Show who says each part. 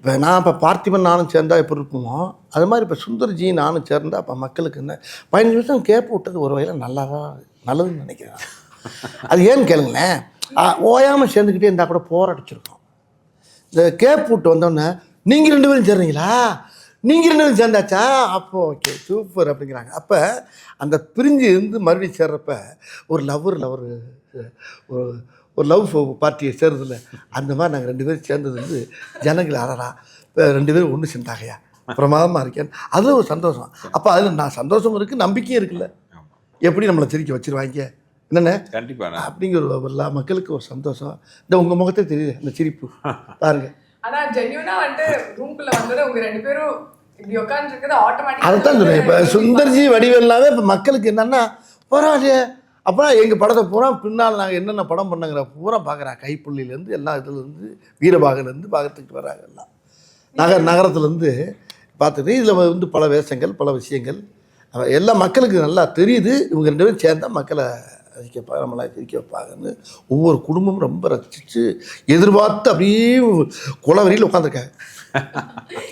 Speaker 1: இப்போ நான் இப்போ பார்த்திபன் நானும் சேர்ந்தா எப்படி இருக்குமோ அது மாதிரி இப்போ சுந்தர்ஜி நானும் சேர்ந்தா அப்போ மக்களுக்கு என்ன 15 நிமிஷம் கேப் விட்டது ஒரு வகையில் நல்லா தான் நல்லதுன்னு நினைக்கிறேன். அது ஏன்னு கேளுங்களேன், ஓயாமல் சேர்ந்துக்கிட்டே இருந்தால் கூட போராடிச்சிருக்கோம். இந்த கேப் விட்டு வந்தோடனே நீங்கள் 2 பேரும் சேர்றீங்களா, நீங்கள் 2 பேரும் சேர்ந்தாச்சா, அப்போ ஓகே சூப்பர் அப்படிங்கிறாங்க. அப்போ அந்த பிரிஞ்சு இருந்து மறுபடியும் சேர்றப்ப ஒரு ஒரு ஒரு லவ் பார்ட்டியை சேர்றதில்ல அந்த மாதிரி நாங்கள் 2 பேரும் சேர்ந்தது வந்து ஜனங்கள் அறடா இப்போ 2 பேரும் ஒன்று சேர்ந்தாகையா பிரமாதமாக இருக்கேன், அதில் ஒரு சந்தோஷம். அப்போ அதில் நான் சந்தோஷம் இருக்குது, நம்பிக்கையும் இருக்குல்ல. எப்படி நம்மளை சிரிக்க வச்சிருவாங்க என்னென்ன
Speaker 2: கண்டிப்பாக
Speaker 1: அப்படிங்கிற எல்லா மக்களுக்கு ஒரு சந்தோஷம். இந்த உங்கள் முகத்தே தெரியுது அந்த சிரிப்பு பாருங்க.
Speaker 3: ஆனால் ஜென்யூனாக வந்துட்டு ரூம்குள்ளே வந்தது உங்கள் 2 பேரும் இப்படி உட்காந்துருக்குது ஆட்டோமேட்டிக்.
Speaker 1: அதைத்தான் சொல்லுவேன். இப்போ சுந்தர்ஜி வடிவேல்லாவே இப்போ மக்களுக்கு என்னென்னா பரவாயில்லையே அப்போ எங்கள் படத்தை பூரா பின்னால் நாங்கள் என்னென்ன படம் பண்ணுங்கிற பூரா பார்க்குறா, கைப்புள்ளிலேருந்து எல்லா இதுலேருந்து வீரபாகலேருந்து பார்த்துக்கிட்டு வராங்க. எல்லாம் நகரத்துலேருந்து பார்த்துட்டு இதில் வந்து பல வேஷங்கள் பல விஷயங்கள் எல்லா மக்களுக்கு நல்லா தெரியுது. இவங்க 2 பேரும் சேர்ந்தால் மக்களை ரசிக்க நம்மளாம் சிரிக்க வைப்பாங்கன்னு ஒவ்வொரு குடும்பமும் ரொம்ப ரசித்து எதிர்பார்த்து அப்படியே குளவரியில் உட்காந்துருக்காங்க.